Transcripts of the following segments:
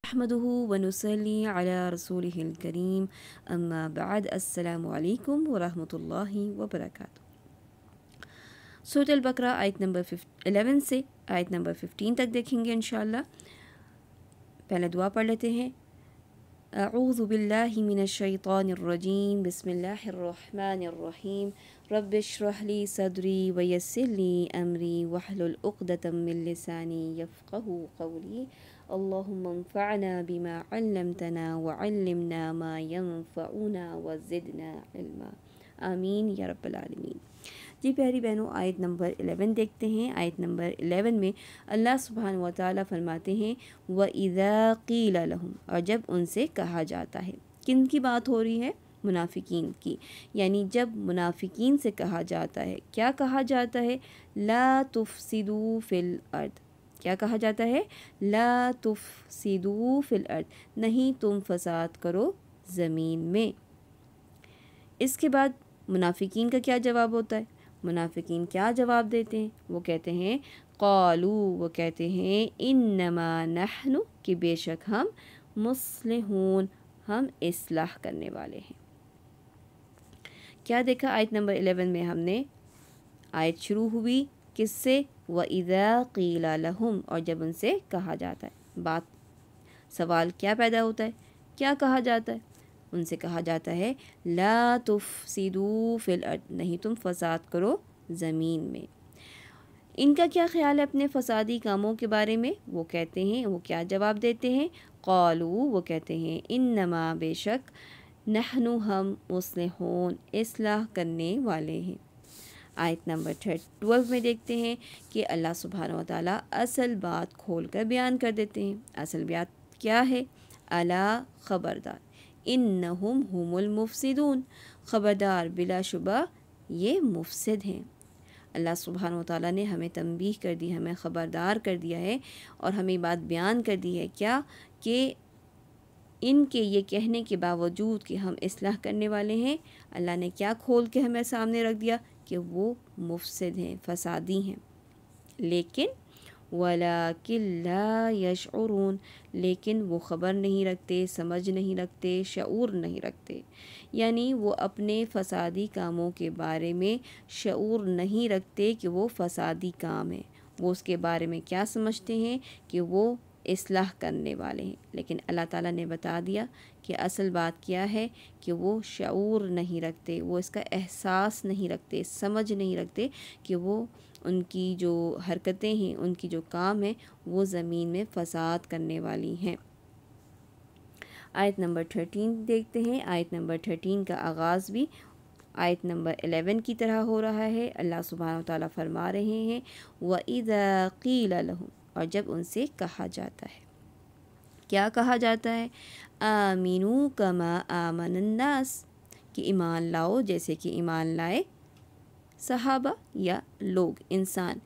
نحمده ونصلي على رسوله الكريم اما بعد السلام علیکم ورحمۃ اللہ وبرکاتہ۔ سورۃ البقرہ آیت نمبر 11 سے آیت نمبر 15 تک دیکھیں گے انشاءاللہ۔ پہلے دعا پڑھ لیتے ہیں۔ اعوذ باللہ من الشیطان الرجیم، بسم اللہ الرحمن الرحیم، رب اشرح لی صدری ویسر لی امری واحلل عقدۃ من لسانی یفقہوا قولی، اللہم انفعنا بما علمتنا وعلمنا ما ينفعنا وزدنا علما، آمین یا رب العالمین۔ جی پیاری بہنوں، آیت نمبر 11 دیکھتے ہیں۔ آیت نمبر 11 میں اللہ سبحانہ و تعالیٰ فرماتے ہیں وَإِذَا قِيلَ لَهُمْ، اور جب ان سے کہا جاتا ہے۔ کن کی بات ہو رہی ہے؟ منافقین کی، یعنی جب منافقین سے کہا جاتا ہے، کیا کہا جاتا ہے؟ لا تفسدوا فی الارض، کیا کہا جاتا ہے؟ لا تفسدوا فی الارض، نہیں تم فساد کرو زمین میں۔ اس کے بعد منافقین کا کیا جواب ہوتا ہے؟ منافقین کیا جواب دیتے ہیں؟ وہ کہتے ہیں قالو، وہ کہتے ہیں انما نحن، کہ بے شک ہم مصلحون، ہم اصلاح کرنے والے ہیں۔ کیا دیکھا آیت نمبر 11 میں ہم نے؟ آیت شروع ہوئی کس سے؟ وَإِذَا قِيلَ لَهُمْ، اور جب ان سے کہا جاتا ہے۔ سوال کیا پیدا ہوتا ہے؟ کیا کہا جاتا ہے؟ ان سے کہا جاتا ہے لا تفسدوا فی الارض، نہیں تم فساد کرو زمین میں۔ ان کا کیا خیال ہے اپنے فسادی کاموں کے بارے میں؟ وہ کہتے ہیں، وہ کیا جواب دیتے ہیں؟ قالو، وہ کہتے ہیں انما، بے شک، نحن، ہم، مصلحون، اصلاح کرنے والے ہیں۔ آیت نمبر 12 میں دیکھتے ہیں کہ اللہ سبحانہ و تعالیٰ اصل بات کھول کر بیان کر دیتے ہیں۔ اصل بات کیا ہے؟ الا، خبردار، انہم ہم المفسدون، خبردار، بلا شبہ یہ مفسد ہیں۔ اللہ سبحانہ و تعالیٰ نے ہمیں تنبیہ کر دی، ہمیں خبردار کر دیا ہے اور ہمیں بات بیان کر دی ہے کیا؟ کہ ان کے یہ کہنے کے باوجود کہ ہم اصلاح کرنے والے ہیں، اللہ نے کیا کھول کے ہمیں سامنے رکھ دیا؟ کہ وہ مفسد ہیں، فسادی ہیں۔ لیکن وَلَكِنْ لَا يَشْعُرُونَ، لیکن وہ خبر نہیں رکھتے، سمجھ نہیں رکھتے، شعور نہیں رکھتے، یعنی وہ اپنے فسادی کاموں کے بارے میں شعور نہیں رکھتے کہ وہ فسادی کام ہے۔ وہ اس کے بارے میں کیا سمجھتے ہیں؟ کہ وہ اصلاح کرنے والے ہیں۔ لیکن اللہ تعالیٰ نے بتا دیا کہ اصل بات کیا ہے؟ کہ وہ شعور نہیں رکھتے، وہ اس کا احساس نہیں رکھتے، سمجھ نہیں رکھتے کہ وہ ان کی جو حرکتیں ہیں، ان کی جو کام ہے، وہ زمین میں فساد کرنے والی ہیں۔ آیت نمبر 13 دیکھتے ہیں۔ آیت نمبر 13 کا آغاز بھی آیت نمبر 11 کی طرح ہو رہا ہے۔ اللہ سبحانہ و تعالیٰ فرما رہے ہیں وَإِذَا قِيلَ لَهُمْ، اور جب ان سے کہا جاتا ہے۔ کیا کہا جاتا ہے؟ آمِنُوا كَمَا آمَنَ النَّاسِ، کہ ایمان لاؤ جیسے کہ ایمان لائے صحابہ یا لوگ، انسان۔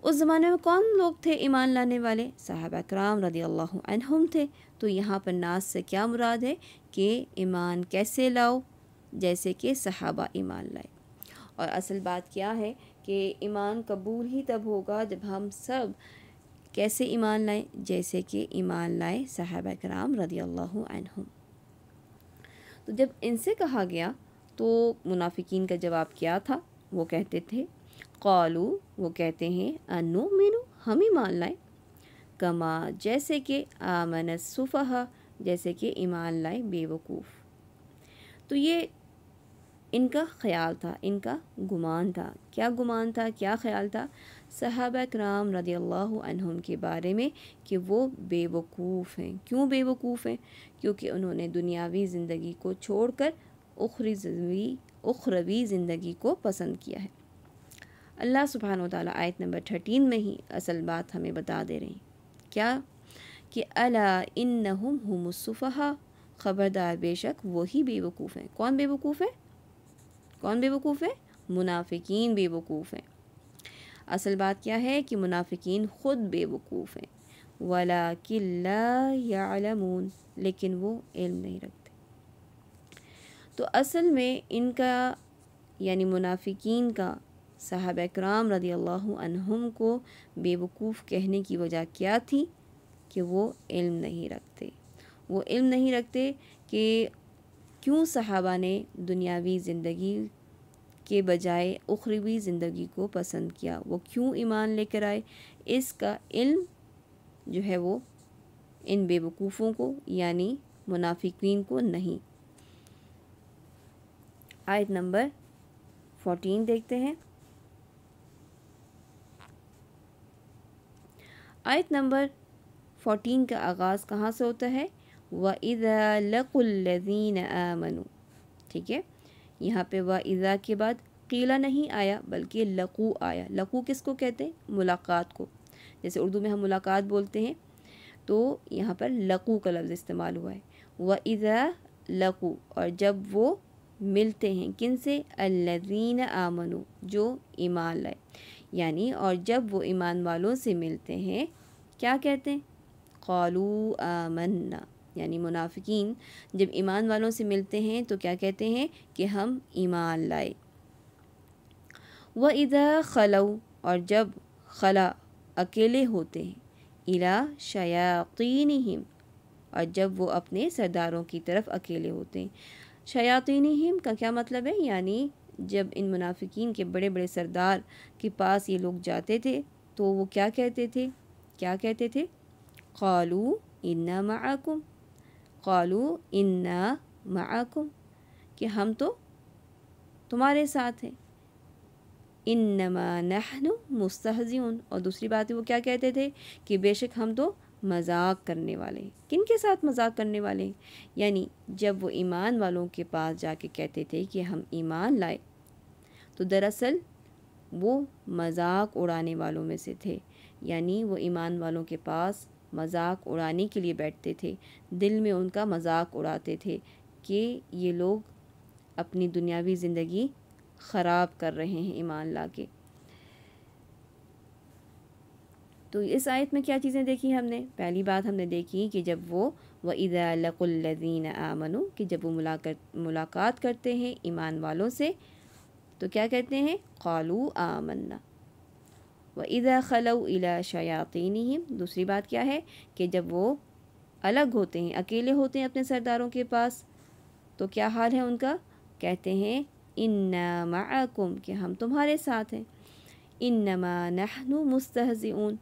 اس زمانے میں کون لوگ تھے ایمان لانے والے؟ صحابہ کرام رضی اللہ عنہم تھے۔ تو یہاں پر ناس سے کیا مراد ہے؟ کہ ایمان کیسے لاؤ؟ جیسے کہ صحابہ ایمان لائے۔ اور اصل بات کیا ہے؟ کہ ایمان قبول ہی تب ہوگا جب ہم سب کیسے ایمان لائیں؟ جیسے کہ ایمان لائے صحابہ کرام رضی اللہ عنہم۔ تو جب ان سے کہا گیا تو منافقین کا جواب کیا تھا؟ وہ کہتے تھے قالو، وہ کہتے ہیں انؤمن، ہم ایمان لائیں، کما، جیسے کہ آمن السفہاء، جیسے کہ ایمان لائے بے وقوف۔ تو یہ ان کا خیال تھا، ان کا گمان تھا۔ کیا گمان تھا؟ کیا خیال تھا؟ صحابہ کرام رضی اللہ عنہم کے بارے میں کہ وہ بے وقوف ہیں۔ کیوں بے وقوف ہیں؟ کیونکہ انہوں نے دنیاوی زندگی کو چھوڑ کر اخروی زندگی کو پسند کیا ہے۔ اللہ سبحانہ و تعالیٰ آیت نمبر 13 میں ہی اصل بات ہمیں بتا دے رہے ہیں۔ کیا؟ کہ الا انہم ہم السفہاء، خبردار، بے شک وہی بے وقوف ہیں۔ کون بے وقوف ہے؟ کون بے وقوف ہے؟ منافقین بے وقوف ہیں۔ اصل بات کیا ہے؟ کہ منافقین خود بے وقوف ہیں۔ وَلَكِنْ لَا يَعْلَمُونَ، لیکن وہ علم نہیں رکھتے۔ تو اصل میں ان کا، یعنی منافقین کا، صحابہ کرام رضی اللہ عنہم کو بے وقوف کہنے کی وجہ کیا تھی؟ کہ وہ علم نہیں رکھتے. وہ علم نہیں رکھتے کہ کیوں صحابہ نے دنیاوی زندگی کے بجائے اخروی زندگی کو پسند کیا، وہ کیوں ایمان لے کر آئے. اس کا علم جو ہے وہ ان بے وقوفوں کو یعنی منافقین کو نہیں. آیت نمبر 14 دیکھتے ہیں. آیت نمبر 14 کا آغاز کہاں سے ہوتا ہے؟ وَإِذَا لَقُوا الَّذِينَ آمَنُوا. ٹھیک ہے، یہاں پہ وَإِذَا کے بعد قیلا نہیں آیا بلکہ لقو آیا. لقو کس کو کہتے ہیں؟ ملاقات کو. جیسے اردو میں ہم ملاقات بولتے ہیں تو یہاں پر لقو کا لفظ استعمال ہوا ہے. وَإِذَا لَقُوا، اور جب وہ ملتے ہیں کن سے؟ الذین آمنوا، جو ایمان لائے. یعنی اور جب وہ ایمان والوں سے ملتے ہیں کیا کہتے ہیں؟ قالوا آمنا. یعنی منافقین جب ایمان والوں سے ملتے ہیں تو کیا کہتے ہیں؟ کہ ہم ایمان لائے. وَإِذَا خَلَوْا، اور جب خلا اکیلے ہوتے ہیں، إِلَى شَيَاطِينِهِمْ، اور جب وہ اپنے سرداروں کی طرف اکیلے ہوتے ہیں. شیاطینہم کا کیا مطلب ہے؟ یعنی جب ان منافقین کے بڑے بڑے سردار کے پاس یہ لوگ جاتے تھے تو وہ کیا کہتے تھے؟ کیا کہتے تھے؟ قالوا انا معکم، قالوا انا معکم، کہ ہم تو تمہارے ساتھ ہیں. انما نحن مستہزئون، اور دوسری بات ہے وہ کیا کہتے تھے؟ کہ بے شک ہم تو مذاق کرنے والے ہیں. کن کے ساتھ مذاق کرنے والے ہیں؟ یعنی جب وہ ایمان والوں کے پاس جا کے کہتے تھے کہ ہم ایمان لائے تو دراصل وہ مذاق اڑانے والوں میں سے تھے. یعنی وہ ایمان والوں کے پاس مذاق اڑانے کے لیے بیٹھتے تھے، دل میں ان کا مذاق اڑاتے تھے کہ یہ لوگ اپنی دنیاوی زندگی خراب کر رہے ہیں ایمان لا کے. تو اس آیت میں کیا چیزیں دیکھی ہم نے؟ پہلی بات ہم نے دیکھی کہ جب وہ وَإِذَا لَقُوا الَّذِينَ آمَنُوا، کہ جب وہ ملاقات کرتے ہیں ایمان والوں سے تو کیا کہتے ہیں؟ قالوا آمنا. وَإِذَا خَلَوْا إِلَى شَيَاطِينِهِمْ، دوسری بات کیا ہے؟ کہ جب وہ الگ ہوتے ہیں، اکیلے ہوتے ہیں اپنے سرداروں کے پاس تو کیا حال ہے ان کا؟ کہتے ہیں اِنَّا مَعَكُمْ، کہ ہم تمہارے ساتھ ہیں. اِنَّمَا نَحْنُ مُسْتَهْزِئُونَ،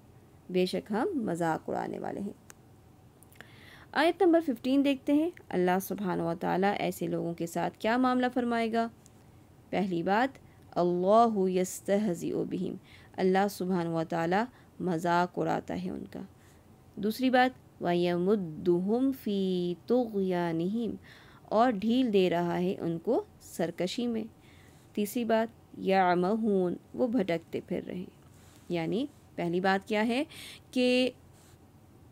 بے شک ہم مذاق اڑانے والے ہیں. آیت نمبر 15 دیکھتے ہیں. اللہ سبحانہ و تعالیٰ ایسے لوگوں کے ساتھ کیا معاملہ فرمائے گا؟ پہلی بات اللہ یستہزئ بہم، اللہ سبحانہ و تعالیٰ مذاق اڑاتا ہے ان کا. دوسری بات وَيَمُدُّهُمْ فِي طُغْيَانِهِمْ، اور ڈھیل دے رہا ہے ان کو سرکشی میں. تیسری بات یعمہون، وہ بھٹکتے پھر رہے ہیں. یعنی پہلی بات کیا ہے کہ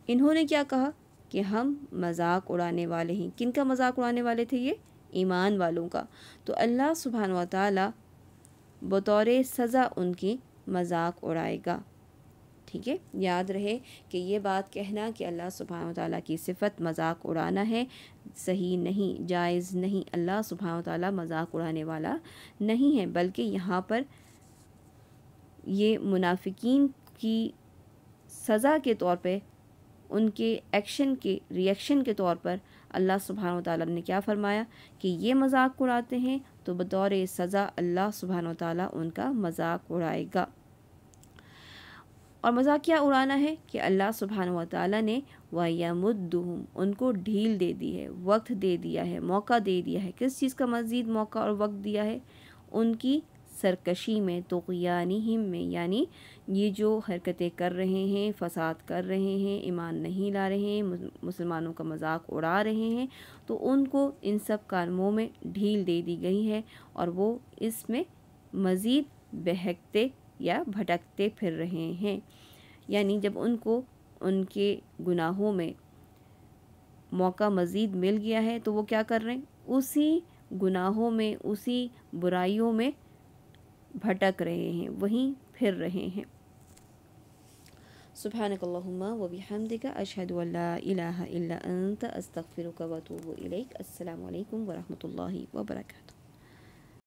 انہوں نے کیا کہا کہ ہم مذاق اڑانے والے ہیں. کن کا مذاق اڑانے والے تھے؟ یہ ایمان والوں کا. تو اللہ سبحانہ و تعالیٰ بطور سزا ان کی مذاق اڑائے گا. ٹھیک ہے، یاد رہے کہ یہ بات کہنا کہ اللہ سبحانہ و تعالیٰ کی صفت مذاق اڑانا ہے صحیح نہیں، جائز نہیں. اللہ سبحانہ و تعالیٰ مذاق اڑانے والا نہیں ہے، بلکہ یہاں پر یہ منافقین کی سزا کے طور پہ، ان کے ایکشن کے ریئیکشن کے طور پر اللہ سبحانہ و تعالیٰ نے کیا فرمایا کہ یہ مذاق اڑاتے ہیں تو بطور سزا اللہ سبحانہ و تعالیٰ ان کا مذاق اڑائے گا. اور مذاق کیا اڑانا ہے؟ کہ اللہ سبحانہ و تعالیٰ نے وَيَمُدُّهُمْ، ان کو ڈھیل دے دی ہے، وقت دے دیا ہے، موقع دے دیا ہے. کس چیز کا مزید موقع اور وقت دیا ہے؟ ان کی سرکشی میں، طغیانہم میں. یعنی یہ جو حرکتیں کر رہے ہیں، فساد کر رہے ہیں، ایمان نہیں لا رہے ہیں، مسلمانوں کا مذاق اڑا رہے ہیں، تو ان کو ان سب کاموں میں ڈھیل دے دی گئی ہے اور وہ اس میں مزید بہکتے یا بھٹکتے پھر رہے ہیں. یعنی جب ان کو ان کے گناہوں میں موقع مزید مل گیا ہے تو وہ کیا کر رہے ہیں؟ اسی گناہوں میں، اسی برائیوں میں بھٹک رہے ہیں، وہیں پھر رہے ہیں. سبحانک اللہم و بحمدک، اشہد ان لا الہ الا انت، استغفرک و اتوب الیک. السلام علیکم ورحمۃ اللہ وبرکاتہ.